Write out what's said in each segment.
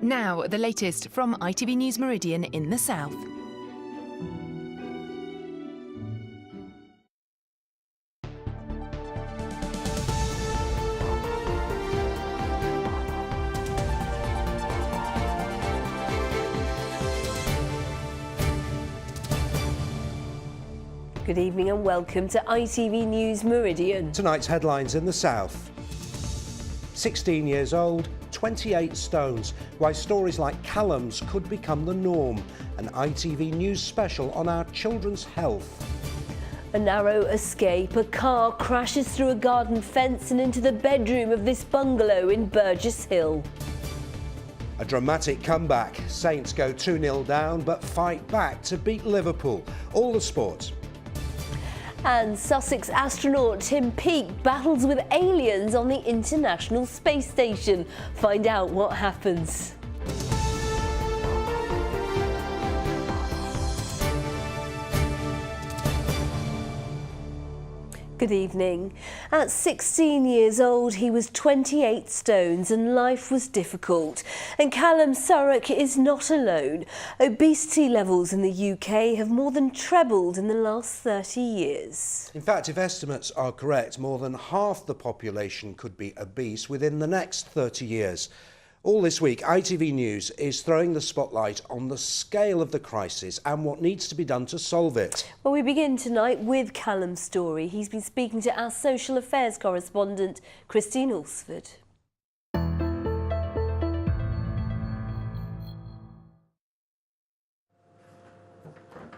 Now, the latest from ITV News Meridian in the south. Good evening and welcome to ITV News Meridian. Tonight's headlines in the south. 16 years old, 28 stones. Why stories like Callum's could become the norm. An ITV News special on our children's health. A narrow escape. A car crashes through a garden fence and into the bedroom of this bungalow in Burgess Hill. A dramatic comeback. Saints go 2-0 down but fight back to beat Liverpool. All the sports. And Sussex astronaut Tim Peake battles with aliens on the International Space Station. Find out what happens. Good evening. At 16 years old, he was 28 stones and life was difficult. And Callum Surrock is not alone. Obesity levels in the UK have more than trebled in the last 30 years. In fact, if estimates are correct, more than half the population could be obese within the next 30 years. All this week, ITV News is throwing the spotlight on the scale of the crisis and what needs to be done to solve it. Well, we begin tonight with Callum's story. He's been speaking to our social affairs correspondent, Christine Alsford.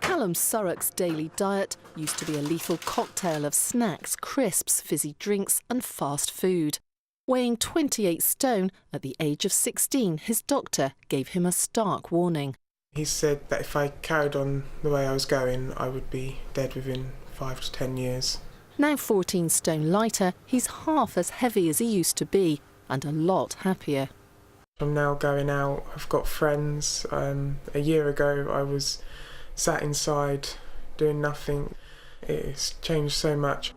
Callum Surrock's daily diet used to be a lethal cocktail of snacks, crisps, fizzy drinks and fast food. Weighing 28 stone, at the age of 16, his doctor gave him a stark warning. He said that if I carried on the way I was going, I would be dead within 5 to 10 years. Now 14 stone lighter, he's half as heavy as he used to be, and a lot happier. I'm now going out, I've got friends. A year ago I was sat inside doing nothing. It's changed so much.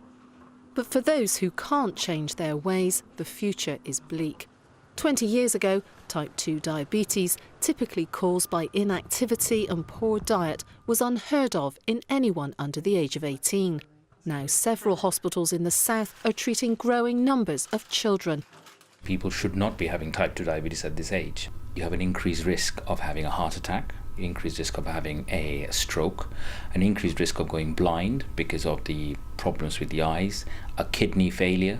But for those who can't change their ways, the future is bleak. 20 years ago, type 2 diabetes, typically caused by inactivity and poor diet, was unheard of in anyone under the age of 18. Now several hospitals in the south are treating growing numbers of children. People should not be having type 2 diabetes at this age. You have an increased risk of having a heart attack, increased risk of having a stroke, an increased risk of going blind because of the problems with the eyes, a kidney failure,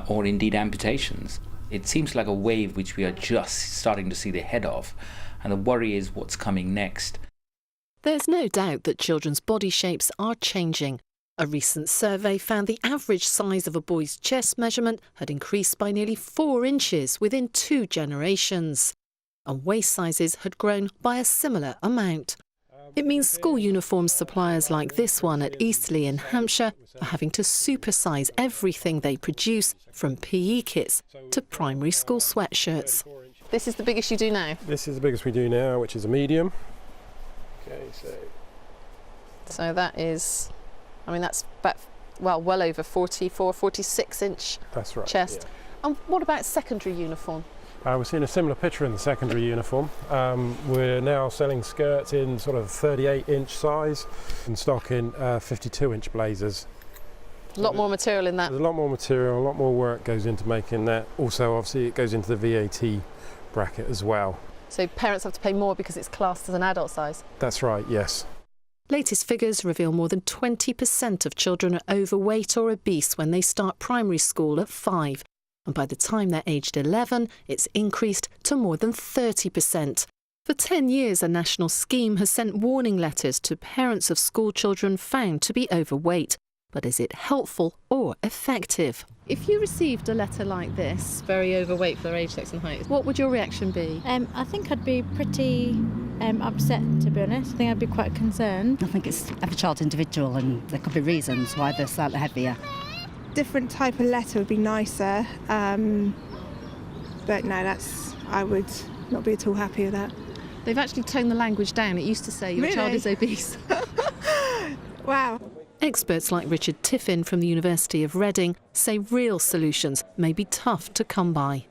or indeed amputations. It seems like a wave which we are just starting to see the head of, and the worry is what's coming next. There's no doubt that children's body shapes are changing. A recent survey found the average size of a boy's chest measurement had increased by nearly 4 inches within 2 generations. And waist sizes had grown by a similar amount. It means school uniform suppliers like this one at Eastleigh in Hampshire are having to supersize everything they produce, from PE kits to primary school sweatshirts. This is the biggest you do now? This is the biggest we do now, which is a medium. Okay, so that is, I mean, that's about, well over 44, 46 inch that's right, chest. Yeah. And what about secondary uniform? We're seeing a similar picture in the secondary uniform. We're now selling skirts in sort of 38-inch size and stocking 52-inch blazers. A lot more material in that. There's a lot more material, a lot more work goes into making that. Also, obviously, it goes into the VAT bracket as well. So parents have to pay more because it's classed as an adult size? That's right, yes. Latest figures reveal more than 20% of children are overweight or obese when they start primary school at 5. And by the time they're aged 11, it's increased to more than 30%. For 10 years, a national scheme has sent warning letters to parents of school children found to be overweight. But is it helpful or effective? If you received a letter like this, very overweight for their age, sex and height, what would your reaction be? I think I'd be pretty upset, to be honest. I think I'd be quite concerned. I think it's every child's individual and there could be reasons why they're slightly heavier. Different type of letter would be nicer, but no, I would not be at all happy with that. They've actually toned the language down. It used to say your child is obese. Wow. Experts like Richard Tiffin from the University of Reading say real solutions may be tough to come by.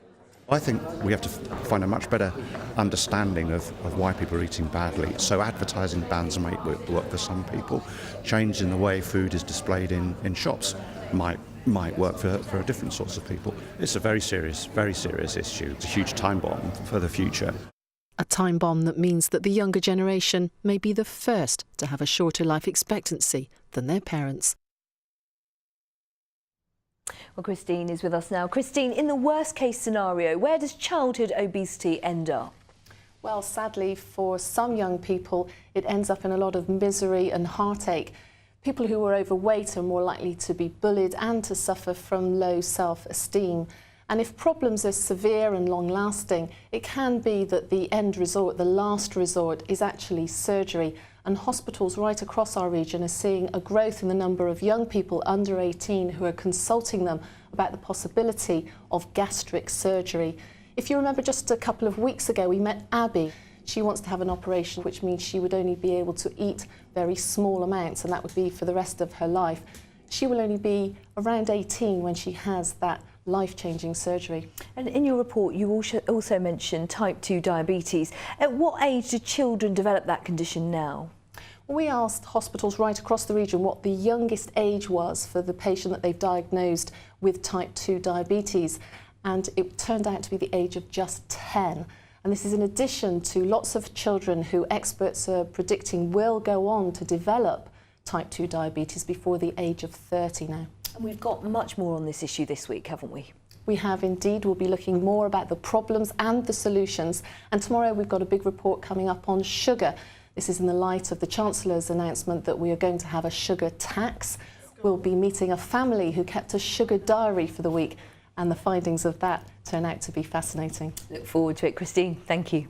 I think we have to find a much better understanding of why people are eating badly. So advertising bans might work for some people. Change in the way food is displayed in shops might work for different sorts of people. It's a very serious issue. It's a huge time bomb for the future. A time bomb that means that the younger generation may be the first to have a shorter life expectancy than their parents. Well, Christine is with us now. Christine, in the worst case scenario, where does childhood obesity end up? Well, sadly, for some young people, it ends up in a lot of misery and heartache. People who are overweight are more likely to be bullied and to suffer from low self-esteem. And if problems are severe and long-lasting, it can be that the end resort, the last resort, is actually surgery. And hospitals right across our region are seeing a growth in the number of young people under 18 who are consulting them about the possibility of gastric surgery. If you remember, just a couple of weeks ago, we met Abby. She wants to have an operation, which means she would only be able to eat very small amounts, and that would be for the rest of her life. She will only be around 18 when she has that life-changing surgery. And in your report, you also mentioned type 2 diabetes. At what age do children develop that condition now? Well, we asked hospitals right across the region what the youngest age was for the patient that they've diagnosed with type 2 diabetes, and it turned out to be the age of just 10. And this is in addition to lots of children who experts are predicting will go on to develop type 2 diabetes before the age of 30 now. And we've got much more on this issue this week, haven't we? We have indeed. We'll be looking more about the problems and the solutions. And tomorrow we've got a big report coming up on sugar. This is in the light of the Chancellor's announcement that we are going to have a sugar tax. We'll be meeting a family who kept a sugar diary for the week, and the findings of that turn out to be fascinating. Look forward to it, Christine. Thank you.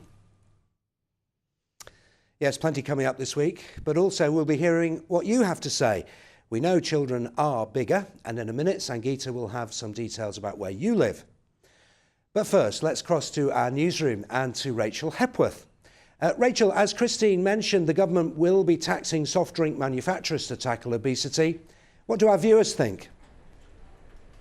Yes, plenty coming up this week, but also we'll be hearing what you have to say. We know children are bigger, and in a minute, Sangeeta will have some details about where you live. But first, let's cross to our newsroom and to Rachel Hepworth. Rachel, as Christine mentioned, the government will be taxing soft drink manufacturers to tackle obesity. What do our viewers think?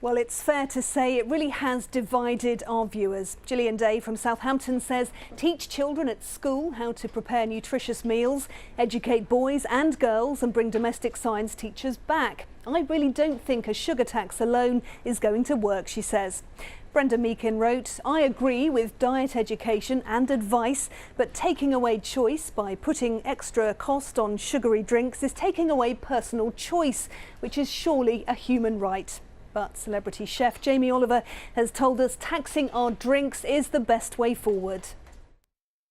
Well, it's fair to say it really has divided our viewers. Gillian Day from Southampton says teach children at school how to prepare nutritious meals, educate boys and girls and bring domestic science teachers back. I really don't think a sugar tax alone is going to work, she says. Brenda Meakin wrote, I agree with diet education and advice, but taking away choice by putting extra cost on sugary drinks is taking away personal choice, which is surely a human right. But celebrity chef Jamie Oliver has told us taxing our drinks is the best way forward.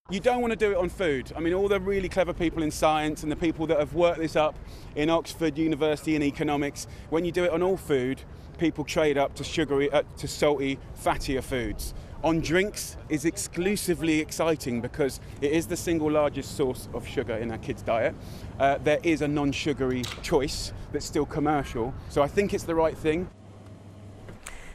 You don't want to do it on food. I mean, all the really clever people in science and the people that have worked this up in Oxford University in economics, when you do it on all food, people trade up to sugary, to salty, fattier foods. On drinks is exclusively exciting because it is the single largest source of sugar in our kids' diet. There is a non-sugary choice that's still commercial, so I think it's the right thing.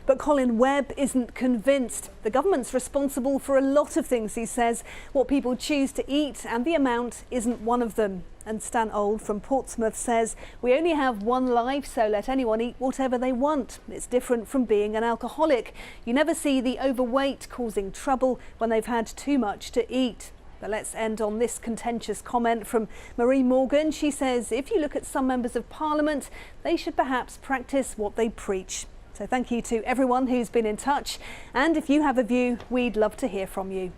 But Colin Webb isn't convinced. The government's responsible for a lot of things, he says. What people choose to eat and the amount isn't one of them. And Stan Old from Portsmouth says, we only have one life, so let anyone eat whatever they want. It's different from being an alcoholic. You never see the overweight causing trouble when they've had too much to eat. But let's end on this contentious comment from Marie Morgan. She says, if you look at some members of Parliament, they should perhaps practice what they preach. So thank you to everyone who's been in touch. And if you have a view, we'd love to hear from you.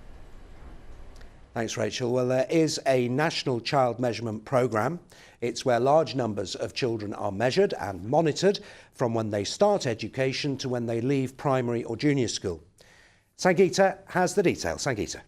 Thanks, Rachel. Well, there is a national child measurement programme. It's where large numbers of children are measured and monitored from when they start education to when they leave primary or junior school. Sangeeta has the details. Sangeeta.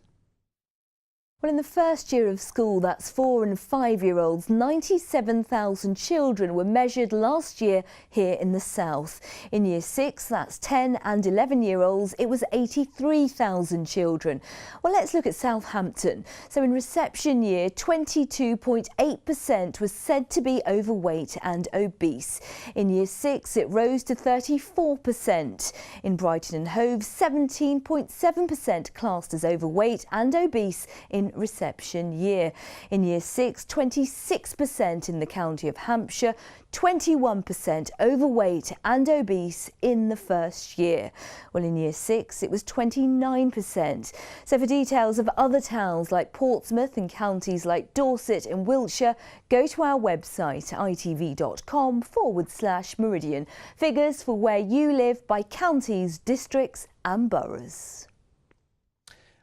Well, in the first year of school, that's 4 and 5-year-olds, 97,000 children were measured last year here in the south. In year 6, that's 10 and 11-year-olds, it was 83,000 children. Well, let's look at Southampton. So in reception year, 22.8% was said to be overweight and obese. In year 6, it rose to 34%. In Brighton and Hove, 17.7% classed as overweight and obese in reception year. In Year 6, 26% in the county of Hampshire, 21% overweight and obese in the first year. Well, in Year 6, it was 29%. So for details of other towns like Portsmouth and counties like Dorset and Wiltshire, go to our website itv.com/Meridian. Figures for where you live by counties, districts and boroughs.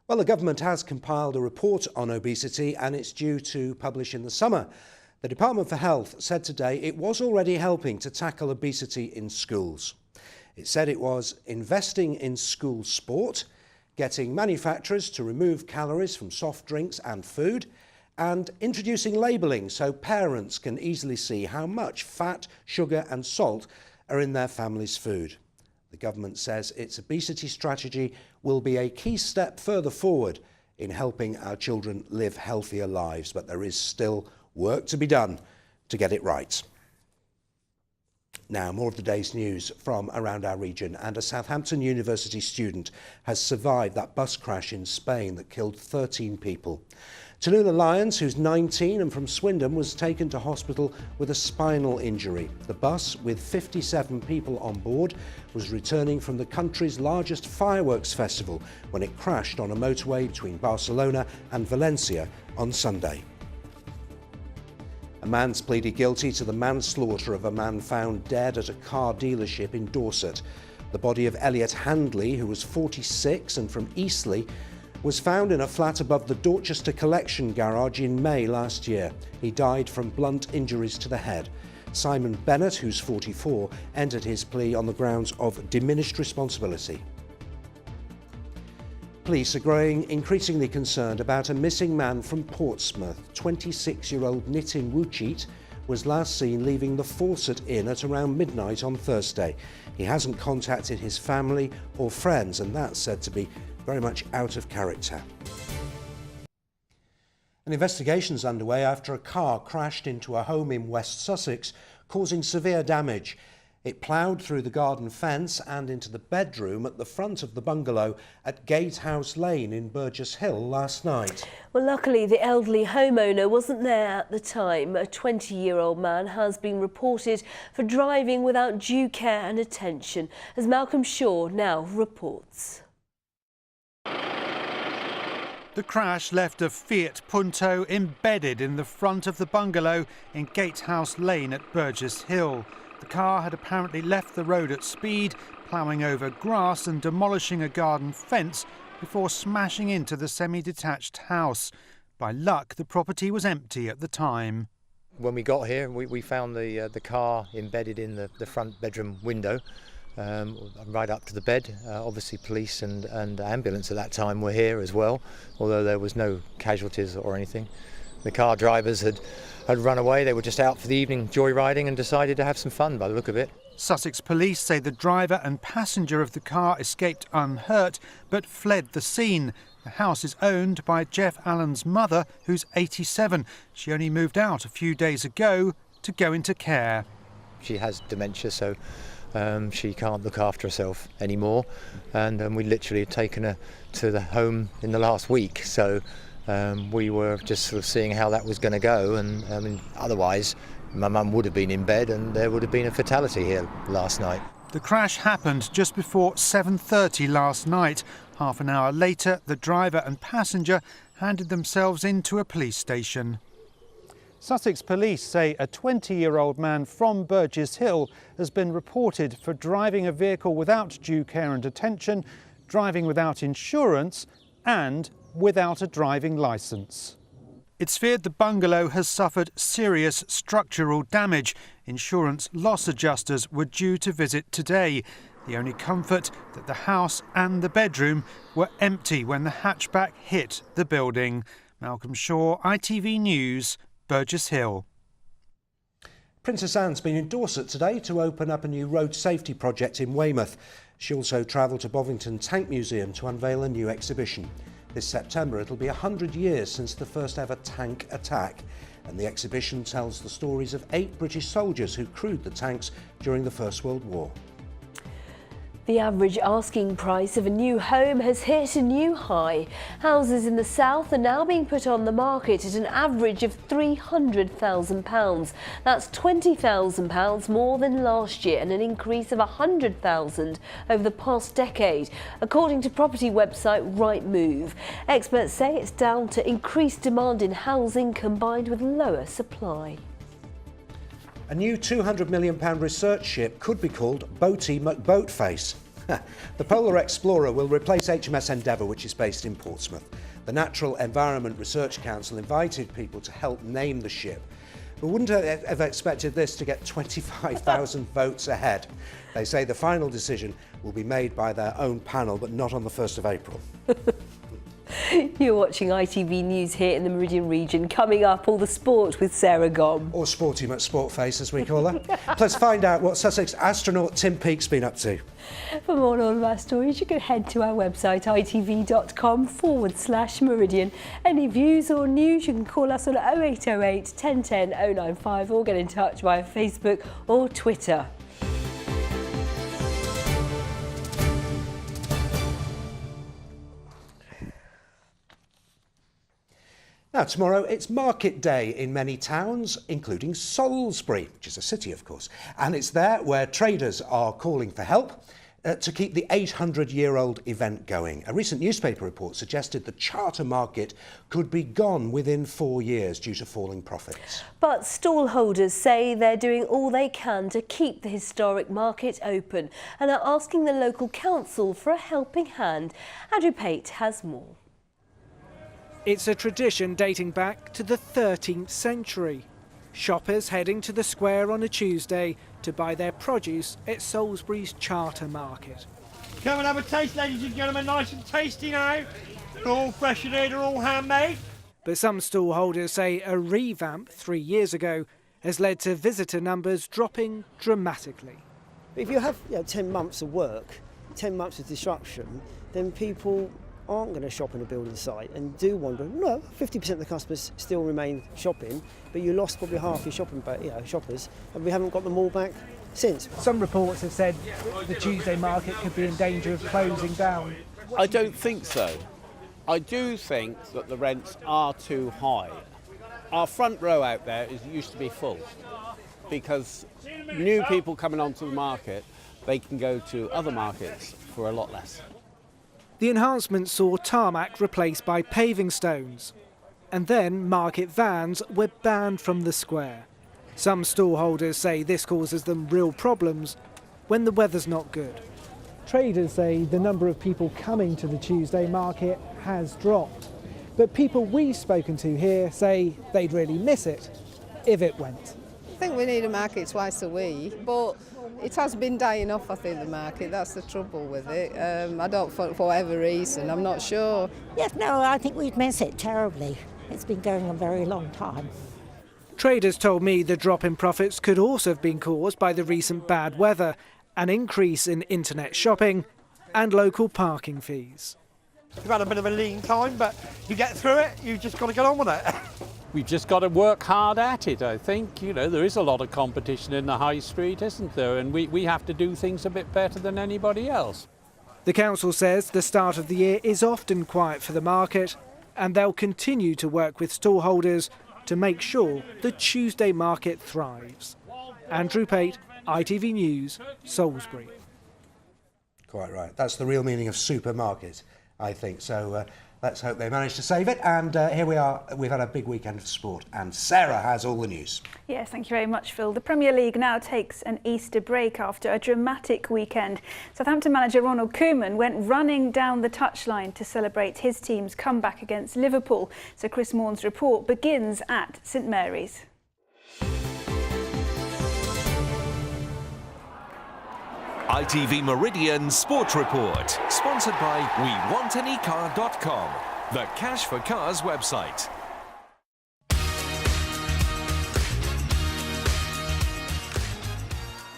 Well, the government has compiled a report on obesity and it's due to publish in the summer. The Department for Health said today it was already helping to tackle obesity in schools. It said it was investing in school sport, getting manufacturers to remove calories from soft drinks and food, and introducing labelling so parents can easily see how much fat, sugar and salt are in their family's food. The government says its obesity strategy will be a key step further forward in helping our children live healthier lives, but there is still work to be done to get it right. Now, more of the day's news from around our region, and a Southampton University student has survived that bus crash in Spain that killed 13 people. Tallulah Lyons, who's 19 and from Swindon, was taken to hospital with a spinal injury. The bus, with 57 people on board, was returning from the country's largest fireworks festival when it crashed on a motorway between Barcelona and Valencia on Sunday. A man's pleaded guilty to the manslaughter of a man found dead at a car dealership in Dorset. The body of Elliot Handley, who was 46 and from Eastleigh, was found in a flat above the Dorchester Collection garage in May last year. He died from blunt injuries to the head. Simon Bennett, who's 44, entered his plea on the grounds of diminished responsibility. Police are growing increasingly concerned about a missing man from Portsmouth. 26-year-old Nitin Wuchit was last seen leaving the Fawcett Inn at around midnight on Thursday. He hasn't contacted his family or friends, and that's said to be very much out of character. An investigation is underway after a car crashed into a home in West Sussex, causing severe damage. It ploughed through the garden fence and into the bedroom at the front of the bungalow at Gatehouse Lane in Burgess Hill last night. Well, luckily the elderly homeowner wasn't there at the time. A 20-year-old man has been reported for driving without due care and attention, as Malcolm Shaw now reports. The crash left a Fiat Punto embedded in the front of the bungalow in Gatehouse Lane at Burgess Hill. The car had apparently left the road at speed, ploughing over grass and demolishing a garden fence before smashing into the semi-detached house. By luck, the property was empty at the time. When we got here, we found the car embedded in the front bedroom window, right up to the bed. Obviously police and ambulance at that time were here as well, although there was no casualties or anything. The car drivers had run away. They were just out for the evening joyriding and decided to have some fun by the look of it. Sussex police say the driver and passenger of the car escaped unhurt but fled the scene. The house is owned by Jeff Allen's mother, who's 87. She only moved out a few days ago to go into care. She has dementia, so she can't look after herself anymore, and we literally had taken her to the home in the last week, so we were just sort of seeing how that was going to go, and I mean, otherwise my mum would have been in bed and there would have been a fatality here last night. The crash happened just before 7:30 last night. Half an hour later, the driver and passenger handed themselves into a police station. Sussex police say a 20-year-old man from Burgess Hill has been reported for driving a vehicle without due care and attention, driving without insurance and without a driving licence. It's feared the bungalow has suffered serious structural damage. Insurance loss adjusters were due to visit today. The only comfort that the house and the bedroom were empty when the hatchback hit the building. Malcolm Shaw, ITV News, Burgess Hill. Princess Anne's been in Dorset today to open up a new road safety project in Weymouth. She also travelled to Bovington Tank Museum to unveil a new exhibition. This September it'll be 100 years since the first ever tank attack, and the exhibition tells the stories of 8 British soldiers who crewed the tanks during the First World War. The average asking price of a new home has hit a new high. Houses in the south are now being put on the market at an average of £300,000. That's £20,000 more than last year and an increase of £100,000 over the past decade, according to property website Rightmove. Experts say it's down to increased demand in housing combined with lower supply. A new £200 million research ship could be called Boaty McBoatface. The Polar Explorer will replace HMS Endeavour, which is based in Portsmouth. The Natural Environment Research Council invited people to help name the ship, but wouldn't have expected this to get 25,000 votes ahead. They say the final decision will be made by their own panel, but not on the 1st of April. You're watching ITV News here in the Meridian region. Coming up, all the sport with Sarah Gom. Or Sporty McSportface, as we call her. Plus, find out what Sussex astronaut Tim Peake's been up to. For more on all of our stories, you can head to our website itv.com/Meridian. Any views or news, you can call us on 0808 1010 095 or get in touch via Facebook or Twitter. Now, tomorrow it's market day in many towns, including Salisbury, which is a city, of course. And it's there where traders are calling for help to keep the 800-year-old event going. A recent newspaper report suggested the charter market could be gone within 4 years due to falling profits. But stallholders say they're doing all they can to keep the historic market open and are asking the local council for a helping hand. Andrew Pate has more. It's a tradition dating back to the 13th century. Shoppers heading to the square on a Tuesday to buy their produce at Salisbury's charter market. Come and have a taste, ladies and gentlemen, nice and tasty now. They're all fresh in here, they're all handmade. But some stallholders say a revamp 3 years ago has led to visitor numbers dropping dramatically. If you have 10 months of work, 10 months of disruption, then people aren't going to shop in a building site and do wander. No, 50% of the customers still remain shopping, but you lost probably half your shoppers, and we haven't got them all back since. Some reports have said the Tuesday market could be in danger of closing down. I don't think so. I do think that the rents are too high. Our front row out there used to be full because new people coming onto the market, they can go to other markets for a lot less. The enhancement saw tarmac replaced by paving stones, and then market vans were banned from the square. Some stallholders say this causes them real problems when the weather's not good. Traders say the number of people coming to the Tuesday market has dropped, but people we've spoken to here say they'd really miss it if it went. I think we need a market twice a week, but it has been dying off, I think, the market. That's the trouble with it. I don't, for whatever reason, I'm not sure. Yes, no, I think we'd miss it terribly. It's been going a very long time. Traders told me the drop in profits could also have been caused by the recent bad weather, an increase in internet shopping and local parking fees. We've had a bit of a lean time, but you get through it, you've just got to get on with it. We've just got to work hard at it, I think. You know, there is a lot of competition in the high street, isn't there? And we have to do things a bit better than anybody else. The council says the start of the year is often quiet for the market, and they'll continue to work with stallholders to make sure the Tuesday market thrives. Andrew Pate, ITV News, Salisbury. Quite right. That's the real meaning of supermarket, I think. So let's hope they manage to save it. And here we are. We've had a big weekend of sport. And Sarah has all the news. Yes, thank you very much, Phil. The Premier League now takes an Easter break after a dramatic weekend. Southampton manager Ronald Koeman went running down the touchline to celebrate his team's comeback against Liverpool. So Chris Maughan's report begins at St Mary's. ITV Meridian Sports Report, sponsored by WeWantAnyCar.com, the Cash for Cars website.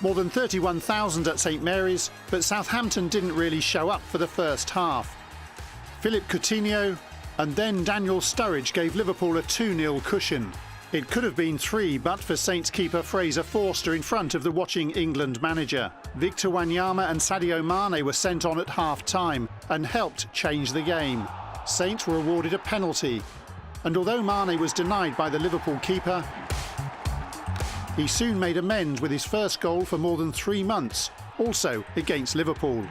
More than 31,000 at St Mary's, but Southampton didn't really show up for the first half. Philip Coutinho and then Daniel Sturridge gave Liverpool a 2-0 cushion. It could have been 3, but for Saints keeper Fraser Forster in front of the watching England manager. Victor Wanyama and Sadio Mane were sent on at half-time and helped change the game. Saints were awarded a penalty, and although Mane was denied by the Liverpool keeper, he soon made amends with his first goal for more than 3 months, also against Liverpool.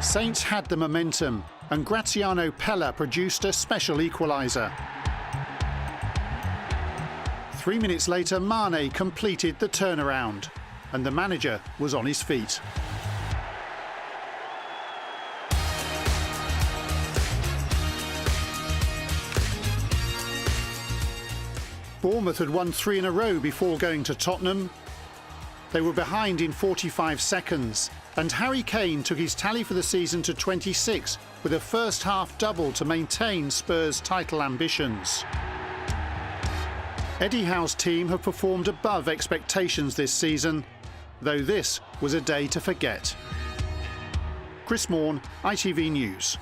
Saints had the momentum, and Graziano Pella produced a special equaliser. 3 minutes later, Mane completed the turnaround, and the manager was on his feet. Bournemouth had won 3 in a row before going to Tottenham. They were behind in 45 seconds, and Harry Kane took his tally for the season to 26 with a first-half double to maintain Spurs' title ambitions. Eddie Howe's team have performed above expectations this season, though this was a day to forget. Chris Morn, ITV News.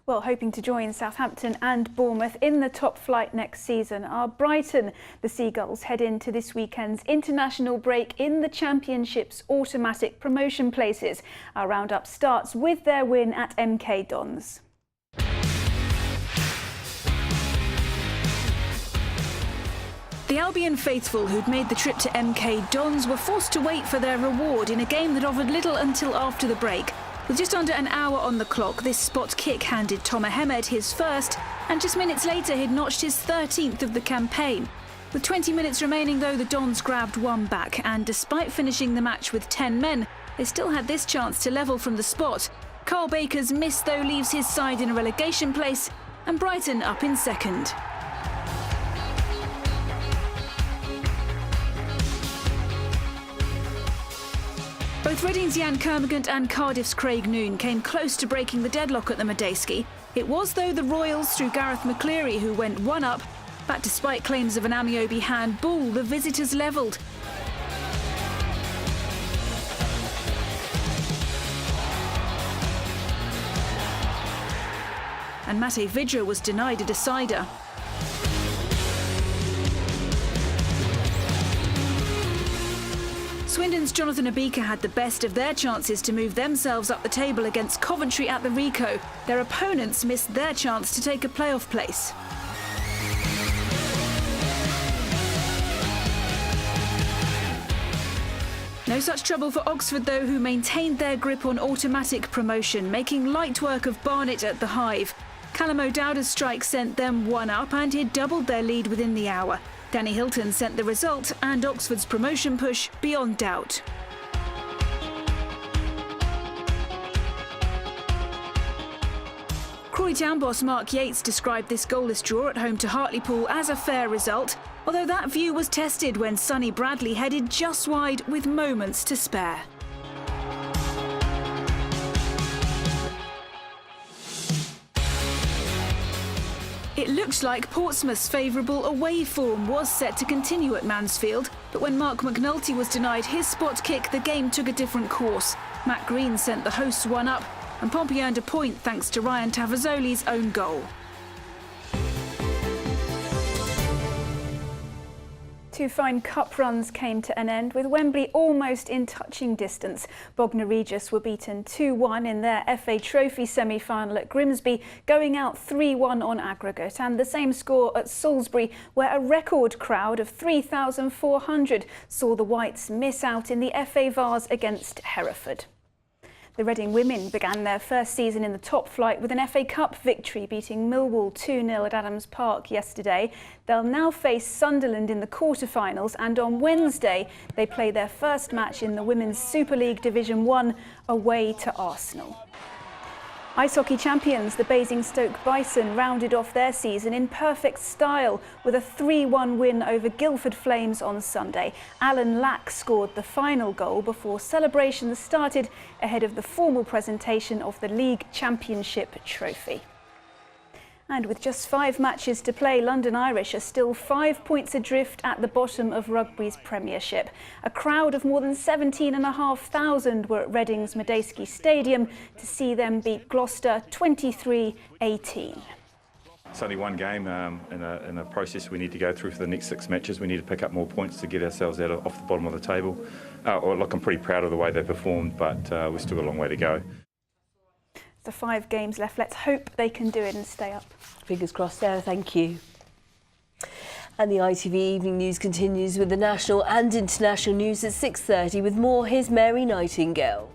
Well, hoping to join Southampton and Bournemouth in the top flight next season are Brighton. The Seagulls head into this weekend's international break in the Championship's automatic promotion places. Our roundup starts with their win at MK Dons. The Albion faithful who'd made the trip to MK Dons were forced to wait for their reward in a game that offered little until after the break. With just under an hour on the clock, this spot kick handed Tom Ahmed his first, and just minutes later he'd notched his 13th of the campaign. With 20 minutes remaining though, the Dons grabbed one back, and despite finishing the match with 10 men, they still had this chance to level from the spot. Carl Baker's miss though leaves his side in a relegation place, and Brighton up in second. Both Reading's Jan Kermagant and Cardiff's Craig Noon came close to breaking the deadlock at the Madejski. It was, though, the Royals through Gareth McCleary who went one up, but despite claims of an Amiobi handball, the visitors levelled. And Mate Vidra was denied a decider. Swindon's Jonathan Obika had the best of their chances to move themselves up the table against Coventry at the Ricoh. Their opponents missed their chance to take a playoff place. No such trouble for Oxford though, who maintained their grip on automatic promotion, making light work of Barnet at the Hive. Callum O'Dowda's strike sent them one up, and he'd doubled their lead within the hour. Danny Hilton sent the result and Oxford's promotion push beyond doubt. Crawley Town boss Mark Yates described this goalless draw at home to Hartlepool as a fair result, although that view was tested when Sonny Bradley headed just wide with moments to spare. It looked like Portsmouth's favourable away form was set to continue at Mansfield, but when Mark McNulty was denied his spot kick, the game took a different course. Matt Green sent the hosts one up, and Pompey earned a point thanks to Ryan Tavazzoli's own goal. Two fine cup runs came to an end, with Wembley almost in touching distance. Bognor Regis were beaten 2-1 in their FA Trophy semi-final at Grimsby, going out 3-1 on aggregate, and the same score at Salisbury, where a record crowd of 3,400 saw the Whites miss out in the FA Vase against Hereford. The Reading women began their first season in the top flight with an FA Cup victory, beating Millwall 2-0 at Adams Park yesterday. They'll now face Sunderland in the quarter-finals, and on Wednesday they play their first match in the Women's Super League Division 1 away to Arsenal. Ice hockey champions, the Basingstoke Bison, rounded off their season in perfect style with a 3-1 win over Guildford Flames on Sunday. Alan Lack scored the final goal before celebrations started ahead of the formal presentation of the League Championship trophy. And with just 5 matches to play, London Irish are still 5 points adrift at the bottom of rugby's Premiership. A crowd of more than 17,500 were at Reading's Madejski Stadium to see them beat Gloucester 23-18. It's only one game in a process we need to go through for the next 6 matches. We need to pick up more points to get ourselves off the bottom of the table. Look, I'm pretty proud of the way they performed, but we've still got a long way to go. The 5 games left. Let's hope they can do it and stay up. Fingers crossed, Sarah. Thank you. And the ITV Evening News continues with the national and international news at 6:30. With more, here's Mary Nightingale.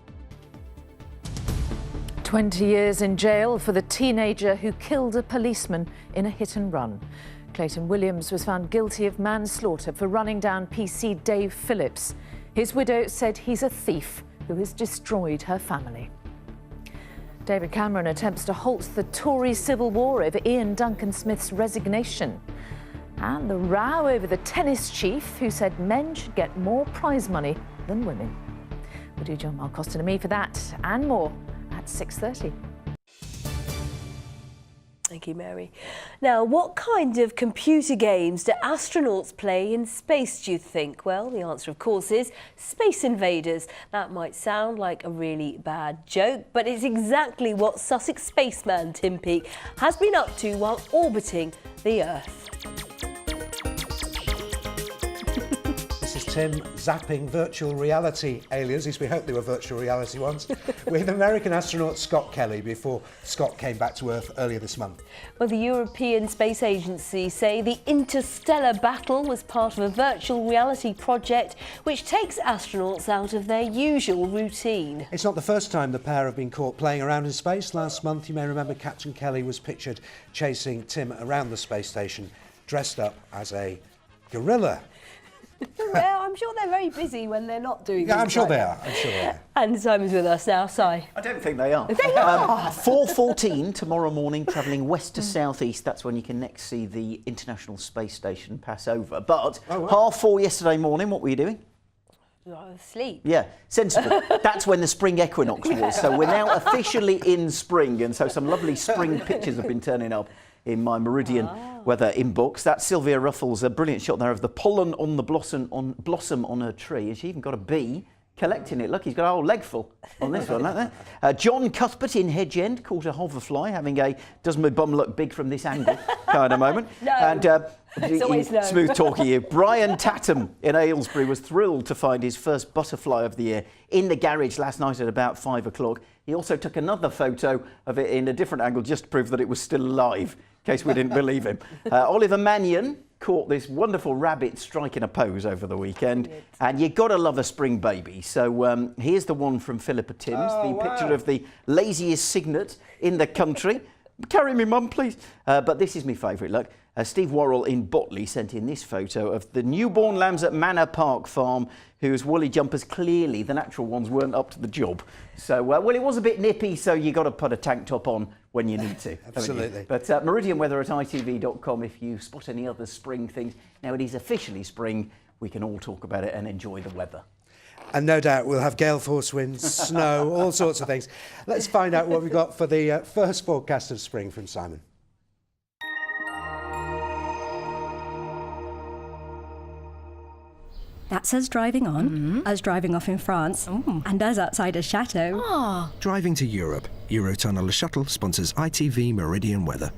20 years in jail for the teenager who killed a policeman in a hit and run. Clayton Williams was found guilty of manslaughter for running down PC Dave Phillips. His widow said he's a thief who has destroyed her family. David Cameron attempts to halt the Tory civil war over Ian Duncan Smith's resignation. And the row over the tennis chief who said men should get more prize money than women. We'll do John Marcoston and me for that and more at 6:30. Thank you, Mary. Now, what kind of computer games do astronauts play in space, do you think? Well, the answer, of course, is Space Invaders. That might sound like a really bad joke, but it's exactly what Sussex spaceman Tim Peake has been up to while orbiting the Earth. Tim zapping virtual reality aliens, at least we hope they were virtual reality ones, with American astronaut Scott Kelly before Scott came back to Earth earlier this month. Well, the European Space Agency say the interstellar battle was part of a virtual reality project which takes astronauts out of their usual routine. It's not the first time the pair have been caught playing around in space. Last month, you may remember, Captain Kelly was pictured chasing Tim around the space station, dressed up as a gorilla. Well, I'm sure they're very busy when they're not doing Yeah, things I'm sure like they that. are. I'm sure they are. And Simon's with us now. Si. I don't think they are. They are. 4:14 tomorrow morning, travelling west to south east. That's when you can next see the International Space Station pass over. But 4:30 yesterday morning, what were you doing? Sleep. Yeah, sensible. That's when the spring equinox was. So we're now officially in spring, and so some lovely spring pictures have been turning up in my Meridian weather inbox. That's Sylvia Ruffles, a brilliant shot there of the pollen on the blossom on her tree, and she even got a bee collecting it. Look, he's got a whole leg full on this one, like that. John Cuthbert in Hedge End caught a hoverfly, having a "does my bum look big from this angle" kind of moment. No. And It's always no. smooth talking you. Brian Tatham in Aylesbury was thrilled to find his first butterfly of the year in the garage last night at about 5 o'clock. He also took another photo of it in a different angle just to prove that it was still alive, in case we didn't believe him. Oliver Mannion caught this wonderful rabbit striking a pose over the weekend, and you got to love a spring baby. So here's the one from Philippa Timms, picture of the laziest cygnet in the country. Carry me, mum, please. But this is my favourite, look. Steve Worrell in Botley sent in this photo of the newborn lambs at Manor Park Farm, whose woolly jumpers, clearly the natural ones, weren't up to the job. So, well, it was a bit nippy, so you got to put a tank top on when you need to. Absolutely. But Meridian weather at ITV.com if you spot any other spring things. Now it is officially spring. We can all talk about it and enjoy the weather. And no doubt we'll have gale force winds, snow, all sorts of things. Let's find out what we've got for the first forecast of spring from Simon. That's us driving on, us driving off in France, and us outside a chateau. Driving to Europe. Eurotunnel Shuttle sponsors ITV Meridian weather.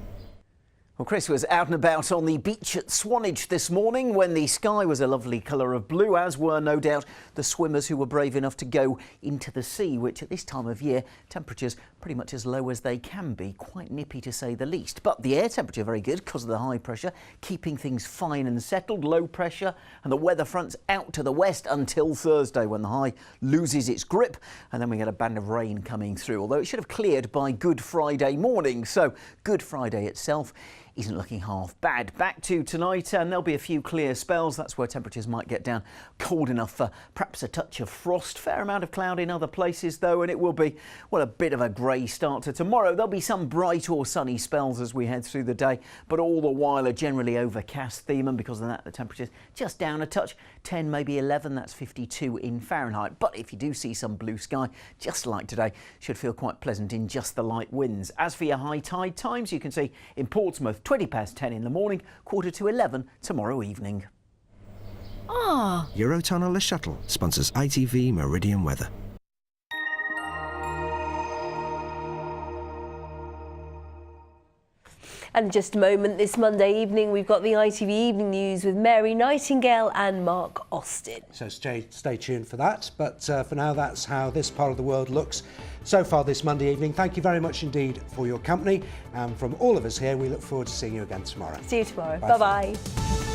Well, Chris was out and about on the beach at Swanage this morning when the sky was a lovely colour of blue, as were no doubt the swimmers who were brave enough to go into the sea, which at this time of year, temperatures pretty much as low as they can be, quite nippy to say the least. But the air temperature very good because of the high pressure, keeping things fine and settled, low pressure, and the weather fronts out to the west until Thursday when the high loses its grip, and then we get a band of rain coming through, although it should have cleared by Good Friday morning. So Good Friday itself isn't looking half bad. Back to tonight, and there'll be a few clear spells. That's where temperatures might get down cold enough for perhaps a touch of frost. Fair amount of cloud in other places though, and it will be, well, a bit of a grey start to tomorrow. There'll be some bright or sunny spells as we head through the day, but all the while a generally overcast theme, and because of that the temperatures just down a touch, 10 maybe 11, that's 52 in Fahrenheit. But if you do see some blue sky, just like today, should feel quite pleasant in just the light winds. As for your high tide times, you can see in Portsmouth 20 past 10 in the morning, quarter to 11 tomorrow evening. Eurotunnel Shuttle sponsors ITV Meridian weather. And in just a moment, this Monday evening, we've got the ITV Evening News with Mary Nightingale and Mark Austin. So stay tuned for that. But for now, that's how this part of the world looks so far this Monday evening. Thank you very much indeed for your company. And from all of us here, we look forward to seeing you again tomorrow. See you tomorrow. Bye. Bye-bye.